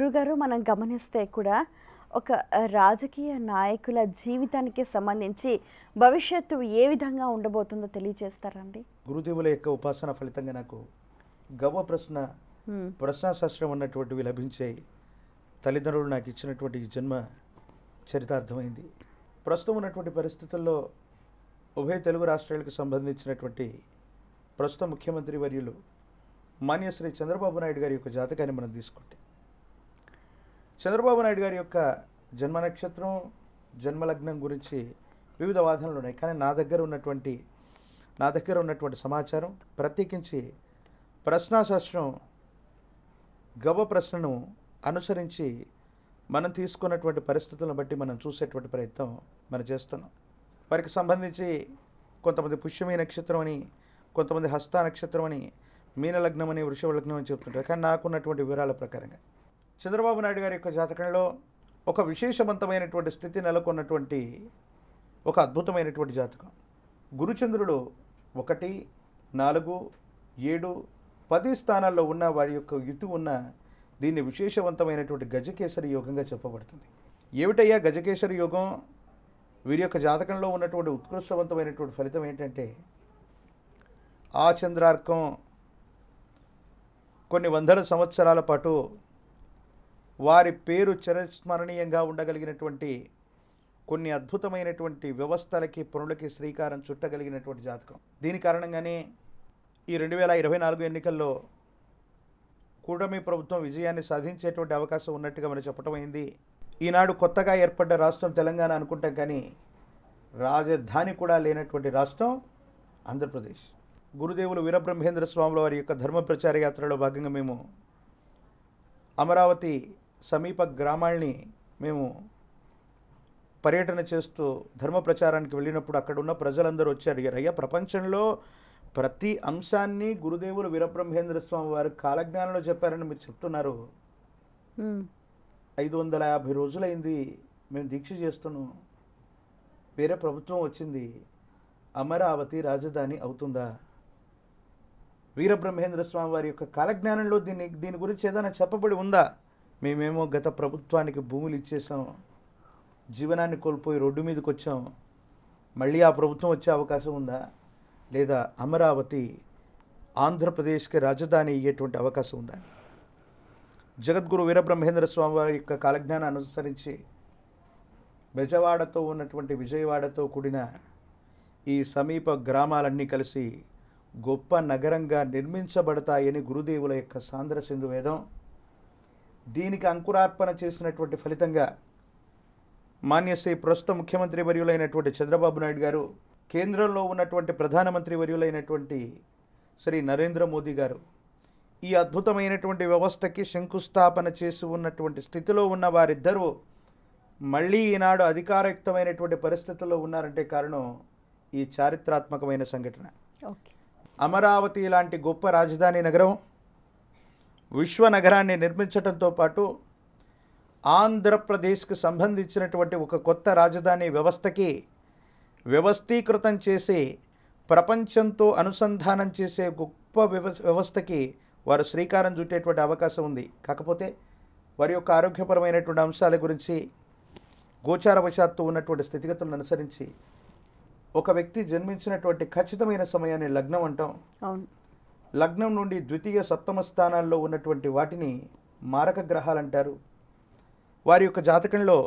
గురుగారు మనం గమనిస్తే కూడా ఒక రాజకీయ నాయకుల జీవితానికి సంబంధించి భవిష్యత్తు ఏ విధంగా ఉండబోతుందో తెలియజేస్తారండి? గురుదేవుల యొక్క ఉపాసన ఫలితంగా నాకు గవ్వ ప్రశ్నాశాస్త్రం అన్నటువంటివి లభించాయి. తల్లిదండ్రులు నాకు ఇచ్చినటువంటి ఈ జన్మ చరితార్థమైంది. ప్రస్తుతం ఉన్నటువంటి పరిస్థితుల్లో ఉభయ తెలుగు రాష్ట్రాలకు సంబంధించినటువంటి ప్రస్తుత ముఖ్యమంత్రి వర్యులు మాన్యశ్రీ చంద్రబాబు నాయుడు గారి యొక్క జాతకాన్ని మనం తీసుకుంటే, చంద్రబాబు నాయుడు గారి యొక్క జన్మ నక్షత్రం, జన్మలగ్నం గురించి వివిధ వాదనలు ఉన్నాయి. కానీ నా దగ్గర ఉన్నటువంటి సమాచారం ప్రత్యేకించి ప్రశ్నాశాస్త్రం గవ్వ ప్రశ్నను అనుసరించి మనం తీసుకున్నటువంటి పరిస్థితులను బట్టి మనం చూసేటువంటి ప్రయత్నం మనం చేస్తున్నాం. వారికి సంబంధించి కొంతమంది పుష్యమి నక్షత్రం అని, కొంతమంది హస్త నక్షత్రం అని, మీనలగ్నం అని, వృషభ లగ్నం అని చెప్తుంటారు. కానీ నాకున్నటువంటి వివరాల ప్రకారంగా చంద్రబాబు నాయుడు గారి యొక్క జాతకంలో ఒక విశేషవంతమైనటువంటి స్థితి నెలకొన్నటువంటి ఒక అద్భుతమైనటువంటి జాతకం. గురుచంద్రుడు 1, 4, 7, 10 స్థానాల్లో ఉన్న వారి యొక్క యుతి ఉన్న దీన్ని విశేషవంతమైనటువంటి గజకేసరి యోగంగా చెప్పబడుతుంది. ఏమిటయ్యా గజకేసరి యోగం? వీరి యొక్క జాతకంలో ఉన్నటువంటి ఉత్కృష్టవంతమైనటువంటి ఫలితం ఏంటంటే, ఆ చంద్రార్కం కొన్ని వందల సంవత్సరాల పాటు వారి పేరు చిరస్మరణీయంగా ఉండగలిగినటువంటి కొన్ని అద్భుతమైనటువంటి వ్యవస్థలకి, పనులకి శ్రీకారం చుట్టగలిగినటువంటి జాతకం. దీని కారణంగానే ఈ 2024 ఎన్నికల్లో కూటమి ప్రభుత్వం విజయాన్ని సాధించేటువంటి అవకాశం ఉన్నట్టుగా మనం చెప్పటమైంది. ఈనాడు కొత్తగా ఏర్పడ్డ రాష్ట్రం తెలంగాణ అనుకుంటాం, కానీ రాజధాని కూడా లేనటువంటి రాష్ట్రం ఆంధ్రప్రదేశ్. గురుదేవులు వీరబ్రహ్మేంద్ర స్వాముల వారి యొక్క ధర్మ ప్రచార యాత్రలో భాగంగా మేము అమరావతి సమీప గ్రామాల్ని మేము పర్యటన చేస్తూ ధర్మ ప్రచారానికి వెళ్ళినప్పుడు అక్కడ ఉన్న ప్రజలందరూ వచ్చి అడిగారు, అయ్యా ప్రపంచంలో ప్రతి అంశాన్ని గురుదేవులు వీరబ్రహ్మేంద్ర స్వామి వారు కాలజ్ఞానంలో చెప్పారని మీరు చెప్తున్నారు. 550 రోజులైంది మేము దీక్ష చేస్తున్నాం, వేరే ప్రభుత్వం వచ్చింది, అమరావతి రాజధాని అవుతుందా? వీరబ్రహ్మేంద్ర స్వామి వారి యొక్క కాలజ్ఞానంలో దీని గురించి ఏదైనా చెప్పబడి ఉందా? మేమేమో గత ప్రభుత్వానికి భూములు ఇచ్చేసాం, జీవనాన్ని కోల్పోయి రోడ్డు మీదకి వచ్చాం, మళ్ళీ ఆ ప్రభుత్వం వచ్చే అవకాశం ఉందా? లేదా అమరావతి ఆంధ్రప్రదేశ్కి రాజధాని అయ్యేటువంటి అవకాశం ఉందా? జగద్గురు వీరబ్రహ్మేంద్ర స్వామి వారి యొక్క కాలజ్ఞానాన్ని అనుసరించి బెజవాడతో ఉన్నటువంటి విజయవాడతో కూడిన ఈ సమీప గ్రామాలన్నీ కలిసి గొప్ప నగరంగా నిర్మించబడతాయని గురుదేవుల యొక్క సాంద్ర సింధు వేదం. దీనికి అంకురార్పణ చేసినటువంటి ఫలితంగా మాన్యశ్రీ ప్రస్తుత ముఖ్యమంత్రి వర్యులైనటువంటి చంద్రబాబు నాయుడు గారు, కేంద్రంలో ఉన్నటువంటి ప్రధానమంత్రి వర్యులైనటువంటి శ్రీ నరేంద్ర మోదీ గారు ఈ అద్భుతమైనటువంటి వ్యవస్థకి శంకుస్థాపన చేసి ఉన్నటువంటి స్థితిలో ఉన్న వారిద్దరూ మళ్ళీ ఈనాడు అధికారయుక్తమైనటువంటి పరిస్థితుల్లో ఉన్నారంటే కారణం ఈ చారిత్రాత్మకమైన సంఘటన. అమరావతి లాంటి గొప్ప రాజధాని నగరం, విశ్వ నగరాన్ని నిర్మించడంతో పాటు ఆంధ్రప్రదేశ్కి సంబంధించినటువంటి ఒక కొత్త రాజధాని వ్యవస్థకి వ్యవస్థీకృతం చేసి ప్రపంచంతో అనుసంధానం చేసే గొప్ప వ్యవస్థకి వారు శ్రీకారం చుట్టేటువంటి అవకాశం ఉంది. కాకపోతే వారి యొక్క ఆరోగ్యపరమైనటువంటి అంశాల గురించి గోచారవశాత్తు ఉన్నటువంటి స్థితిగతులను అనుసరించి ఒక వ్యక్తి జన్మించినటువంటి ఖచ్చితమైన సమయాన్ని లగ్నం అంటాం. లగ్నం నుండి ద్వితీయ సప్తమ స్థానాల్లో ఉన్నటువంటి వాటిని మారక గ్రహాలు అంటారు. వారి యొక్క జాతకంలో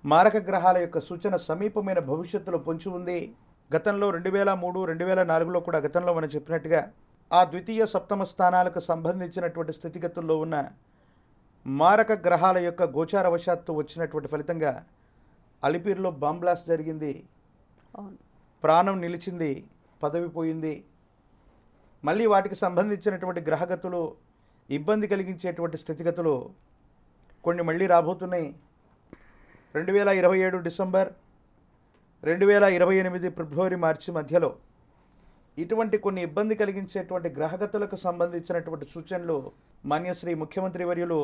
మారక గ్రహాల యొక్క సూచన సమీపమైన భవిష్యత్తులో పొంచి ఉంది. గతంలో 2003, 2004లో కూడా గతంలో మనం చెప్పినట్టుగా ఆ ద్వితీయ సప్తమ స్థానాలకు సంబంధించినటువంటి స్థితిగతుల్లో ఉన్న మారక గ్రహాల యొక్క గోచారవశాత్తు వచ్చినటువంటి ఫలితంగా అలిపిరిలో బాంబ్ బ్లాస్ట్ జరిగింది, ప్రాణం నిలిచింది, పదవి పోయింది. మళ్ళీ వాటికి సంబంధించినటువంటి గ్రహగతులు ఇబ్బంది కలిగించేటువంటి స్థితిగతులు కొన్ని మళ్ళీ రాబోతున్నాయి. 2027 డిసెంబర్, 2028 ఫిబ్రవరి, మార్చి మధ్యలో ఇటువంటి కొన్ని ఇబ్బంది కలిగించేటువంటి గ్రహగతులకు సంబంధించినటువంటి సూచనలు మాన్యశ్రీ ముఖ్యమంత్రి వర్యులు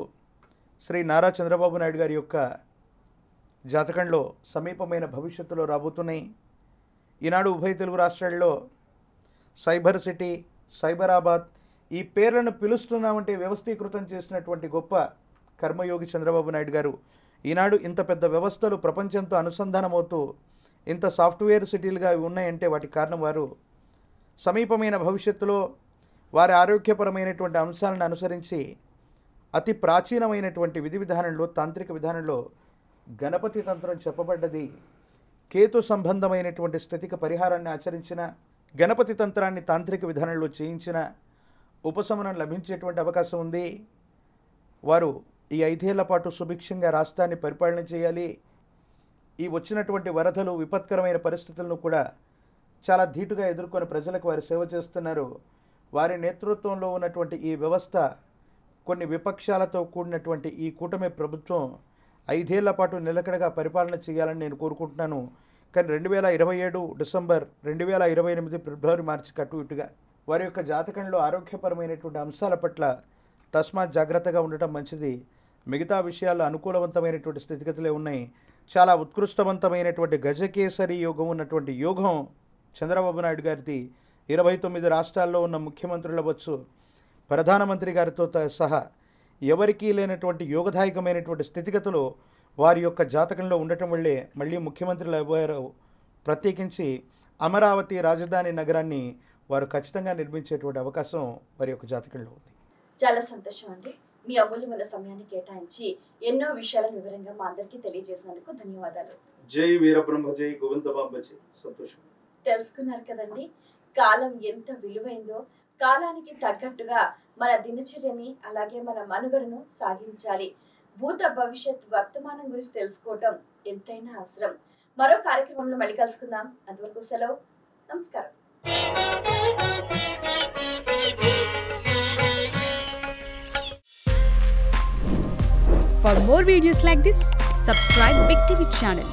శ్రీ నారా చంద్రబాబు నాయుడు గారి యొక్క జాతకంలో సమీపమైన భవిష్యత్తులో రాబోతున్నాయి. ఈనాడు ఉభయ తెలుగు రాష్ట్రాల్లో సైబర్ సిటీ, సైబరాబాద్ ఈ పేర్లను పిలుస్తున్నామంటే వ్యవస్థీకృతం చేసినటువంటి గొప్ప కర్మయోగి చంద్రబాబు నాయుడు గారు ఈనాడు ఇంత పెద్ద వ్యవస్థలు ప్రపంచంతో అనుసంధానమవుతూ ఇంత సాఫ్ట్వేర్ సిటీలుగా ఉన్నాయంటే వాటికి కారణం వారు సమీపమైన భవిష్యత్తులో వారి ఆరోగ్యపరమైనటువంటి అంశాలను అనుసరించి అతి ప్రాచీనమైనటువంటి విధి విధానంలో తాంత్రిక విధానంలో గణపతి తంత్రం చెప్పబడ్డది. కేతు సంబంధమైనటువంటి స్థితిక పరిహారాన్ని ఆచరించిన గణపతి తంత్రాన్ని తాంత్రిక విధానంలో చేయించిన ఉపశమనం లభించేటువంటి అవకాశం ఉంది. వారు ఈ 5 ఏళ్ల పాటు సుభిక్షంగా రాష్ట్రాన్ని పరిపాలన చేయాలి. ఈ వచ్చినటువంటి వరదలు విపత్కరమైన పరిస్థితులను కూడా చాలా ధీటుగా ఎదుర్కొని ప్రజలకు వారు సేవ చేస్తున్నారు. వారి నేతృత్వంలో ఉన్నటువంటి ఈ వ్యవస్థ కొన్ని విపక్షాలతో కూడినటువంటి ఈ కూటమి ప్రభుత్వం 5 ఏళ్ల పాటు నిలకడగా పరిపాలన చేయాలని నేను కోరుకుంటున్నాను. కానీ 2027 డిసెంబర్ 2028 ఫిబ్రవరి మార్చి కట్టు ఇటుగా వారి యొక్క జాతకంలో ఆరోగ్యపరమైనటువంటి అంశాల పట్ల తస్మాత్ జాగ్రత్తగా ఉండటం మంచిది. మిగతా విషయాల్లో అనుకూలవంతమైనటువంటి స్థితిగతులే ఉన్నాయి. చాలా ఉత్కృష్టవంతమైనటువంటి గజకేసరి యోగం ఉన్నటువంటి యోగం చంద్రబాబు నాయుడు గారిది 29 రాష్ట్రాల్లో ఉన్న ముఖ్యమంత్రులు అవ్వచ్చు, ప్రధానమంత్రి గారితో సహా ఎవరికీ లేనటువంటి యోగదాయకమైనటువంటి స్థితిగతులు వారి యొక్క జాతకంలో ఉండటం వల్లే మళ్ళీ ముఖ్యమంత్రులు అయ్యారు. ప్రత్యేకించి అమరావతి రాజధాని నగరాన్ని వారు ఖచ్చితంగా నిర్మించేటువంటి అవకాశం వారి యొక్క జాతకంలో ఉంది. చాలా సంతోషం అండి. మీ అమూల్యమైన సమయాన్ని కేటాయించి ఎన్నో విషయాలను వివరంగా మా అందరికీ తెలియజేసినందుకు ధన్యవాదాలు. జై వీరబ్రహ్మ, జై గోవిందబాంబ, జై సంతోషం. తెలుసుకున్నారు కదండి, కాలం ఎంత విలువైందో. కాలానికి తగ్గట్టుగా మన దినచర్యని అలాగే మన మనుగడను సాగించాలి. భూత భవిష్యత్ వర్తమానం గురించి తెలుసుకోవటం ఎంతైనా అవసరం. మరో కార్యక్రమంలో మళ్ళీ కలుసుకుందాం. అంతవరకు సెలవు. నమస్కారం. For more videos like this, subscribe Big TV channel.